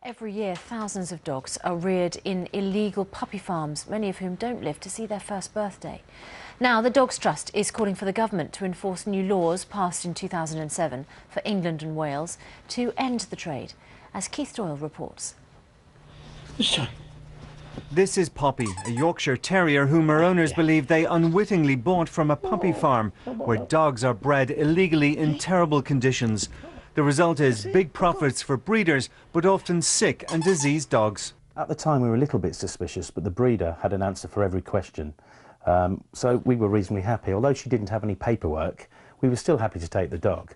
Every year, thousands of dogs are reared in illegal puppy farms, many of whom don't live to see their first birthday. Now, the Dogs Trust is calling for the government to enforce new laws passed in 2007 for England and Wales to end the trade, as Keith Doyle reports. This is Poppy, a Yorkshire Terrier whom her owners believe they unwittingly bought from a puppy farm where dogs are bred illegally in terrible conditions. The result is big profits for breeders, but often sick and diseased dogs. At the time we were a little bit suspicious, but the breeder had an answer for every question. So we were reasonably happy. Although she didn't have any paperwork, we were still happy to take the dog.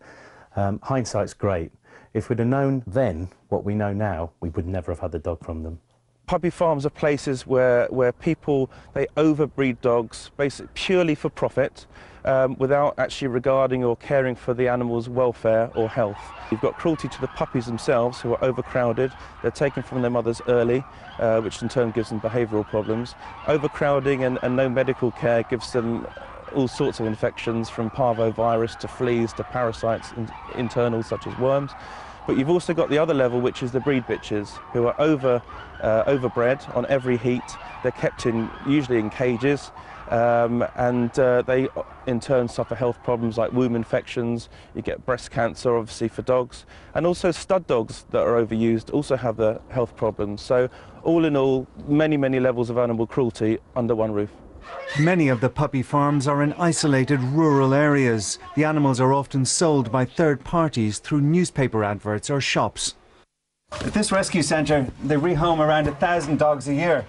Hindsight's great. If we'd have known then what we know now, we would never have had the dog from them. Puppy farms are places where people, they overbreed dogs basically purely for profit, without actually regarding or caring for the animal's welfare or health. You've got cruelty to the puppies themselves, who are overcrowded. They're taken from their mothers early, which in turn gives them behavioural problems. Overcrowding and no medical care gives them all sorts of infections, from parvovirus to fleas to parasites internal, such as worms. But you've also got the other level, which is the breed bitches, who are overbred on every heat. They're kept usually in cages, and they in turn suffer health problems like womb infections. You get breast cancer, obviously, for dogs. And also stud dogs that are overused also have the health problems. So all in all, many, many levels of animal cruelty under one roof. Many of the puppy farms are in isolated rural areas. The animals are often sold by third parties through newspaper adverts or shops. At this rescue centre, they rehome around 1,000 dogs a year.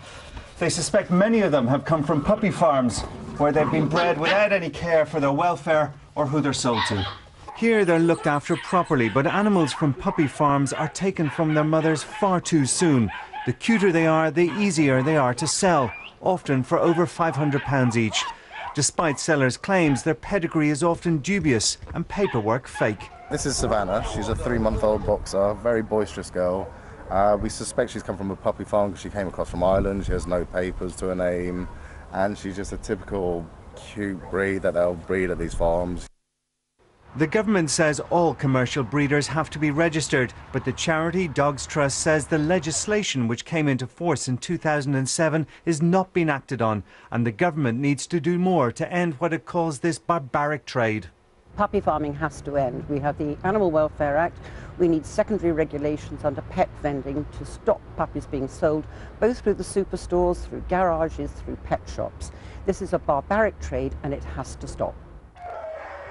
They suspect many of them have come from puppy farms where they've been bred without any care for their welfare or who they're sold to. Here they're looked after properly, but animals from puppy farms are taken from their mothers far too soon. The cuter they are, the easier they are to sell, often for over £500 each. Despite sellers' claims, their pedigree is often dubious and paperwork fake. This is Savannah. She's a 3-month-old boxer, very boisterous girl. We suspect she's come from a puppy farm because she came across from Ireland. She has no papers to her name, and she's just a typical cute breed that they'll breed at these farms. The government says all commercial breeders have to be registered, but the charity Dogs Trust says the legislation which came into force in 2007 is not being acted on, and the government needs to do more to end what it calls this barbaric trade. Puppy farming has to end. We have the Animal Welfare Act. We need secondary regulations under pet vending to stop puppies being sold, both through the superstores, through garages, through pet shops. This is a barbaric trade and it has to stop.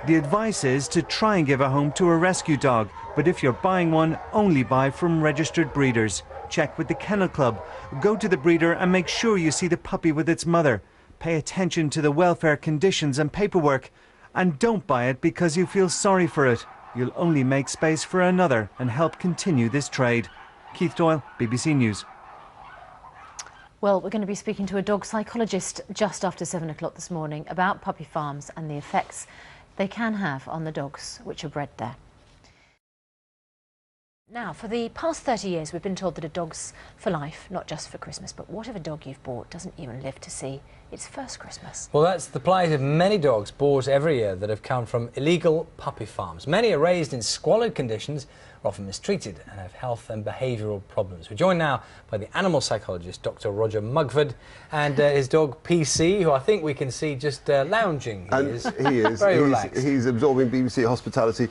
The advice is to try and give a home to a rescue dog, but if you're buying one, only buy from registered breeders. Check with the Kennel Club. Go to the breeder and make sure you see the puppy with its mother. Pay attention to the welfare conditions and paperwork. And don't buy it because you feel sorry for it. You'll only make space for another and help continue this trade. Keith Doyle, BBC News. Well, we're going to be speaking to a dog psychologist just after 7 o'clock this morning about puppy farms and the effects they can have on the dogs which are bred there. Now, for the past 30 years, we've been told that a dog's for life, not just for Christmas. But what if a dog you've bought doesn't even live to see its first Christmas? Well, that's the plight of many dogs bought every year that have come from illegal puppy farms. Many are raised in squalid conditions, are often mistreated and have health and behavioural problems. We're joined now by the animal psychologist, Dr. Roger Mugford, and his dog PC, who I think we can see just lounging. He is. Very relaxed. He's absorbing BBC hospitality.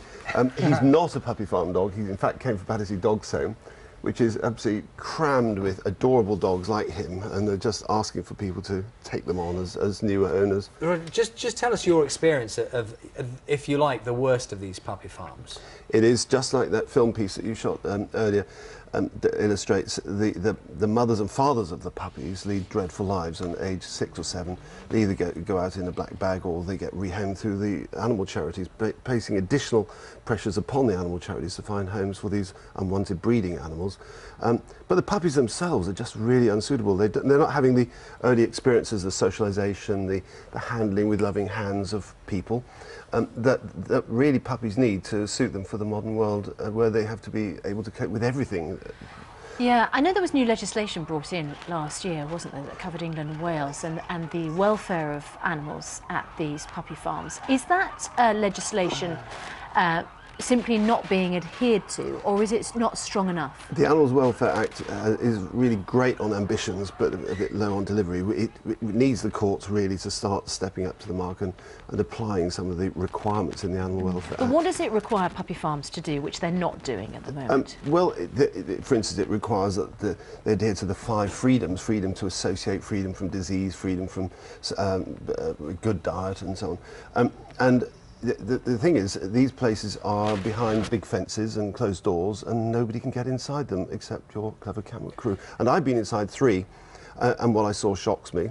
He's not a puppy farm dog. He, in fact, came from Battersea Dogs Home, which is absolutely crammed with adorable dogs like him, and they're just asking for people to take them on as newer owners. Just tell us your experience of, if you like, the worst of these puppy farms. It is just like that film piece that you shot earlier that illustrates the mothers and fathers of the puppies lead dreadful lives, and age 6 or 7 they either go out in a black bag or they get rehomed through the animal charities, placing additional pressures upon the animal charities to find homes for these unwanted breeding animals. But the puppies themselves are just really unsuitable. They're not having the early experiences, the socialisation, the handling with loving hands of people that really puppies need to suit them for the modern world, where they have to be able to cope with everything. Yeah, I know there was new legislation brought in last year, wasn't there, that covered England and Wales and the welfare of animals at these puppy farms. Is that legislation simply not being adhered to, or is it not strong enough? The Animals Welfare Act is really great on ambitions, but a bit low on delivery. It needs the courts really to start stepping up to the mark and applying some of the requirements in the Animal Welfare But Act. what does it require puppy farms to do, which they're not doing at the moment? Well, for instance, it requires that they adhere to the 5 freedoms: freedom to associate, freedom from disease, freedom from good diet, and so on. And the thing is, these places are behind big fences and closed doors, and nobody can get inside them except your clever camera crew. And I've been inside 3, and what I saw shocks me.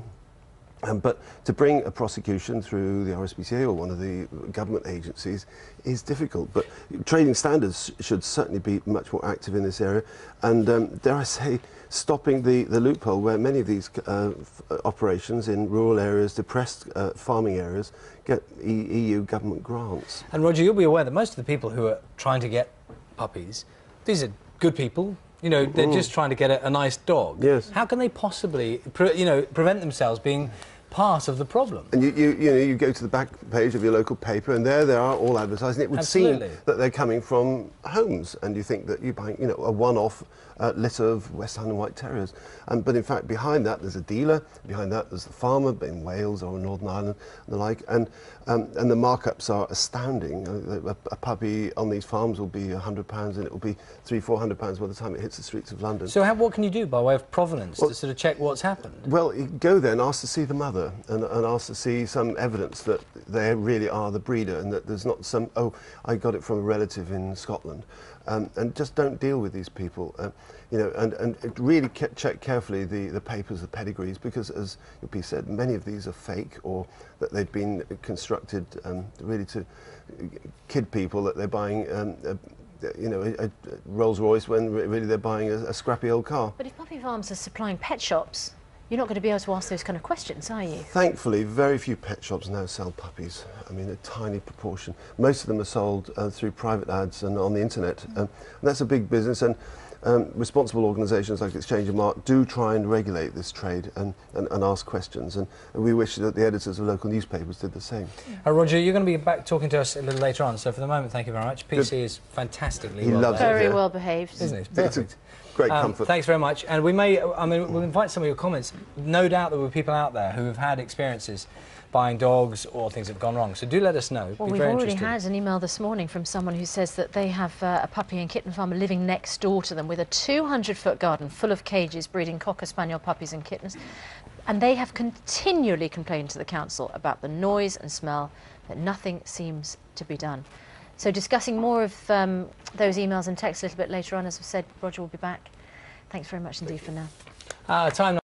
But to bring a prosecution through the RSPCA or one of the government agencies is difficult. But trading standards should certainly be much more active in this area. And dare I say, stopping the loophole where many of these operations in rural areas, depressed farming areas, get EU government grants. And Roger, you'll be aware that most of the people who are trying to get puppies, these are good people. You know, they're just trying to get a nice dog. Yes. How can they possibly, prevent themselves being part of the problem? And you go to the back page of your local paper, and there they are, all advertising. It would seem that they're coming from homes, and you think that you're buying, a one-off litter of West Highland White Terriers. But in fact, behind that there's a dealer. Behind that there's the farmer in Wales or Northern Ireland and the like. And the markups are astounding. A puppy on these farms will be £100, and it will be £300–400 by the time it hits the streets of London. So what can you do by way of provenance to sort of check what's happened? Well, you go there and ask to see the mother, and ask to see some evidence that they really are the breeder, and that there's not some, oh, I got it from a relative in Scotland. And just don't deal with these people, and really check carefully the papers, the pedigrees, because, as your piece said, many of these are fake, or that they've been constructed really to kid people, that they're buying a Rolls Royce when really they're buying a scrappy old car. But if puppy farms are supplying pet shops, you're not going to be able to ask those kind of questions, are you? Thankfully, very few pet shops now sell puppies. I mean, a tiny proportion. Most of them are sold through private ads and on the internet. And that's a big business, and responsible organisations like Exchange and Mark do try and regulate this trade and ask questions. And we wish that the editors of local newspapers did the same. Roger, you're going to be back talking to us a little later on, so for the moment, thank you very much. PC is fantastically well behaved. Very well behaved. Isn't it? It's perfect. Great comfort. Thanks very much. And we'll invite some of your comments. No doubt there were people out there who have had experiences buying dogs or things have gone wrong. So do let us know. Well, we've already had an email this morning from someone who says that they have a puppy and kitten farmer living next door to them with a 200-foot garden full of cages breeding Cocker Spaniel puppies and kittens. And they have continually complained to the council about the noise and smell, but nothing seems to be done. So discussing more of those emails and texts a little bit later on, as I've said, Roger will be back. Thanks very much indeed for now. Time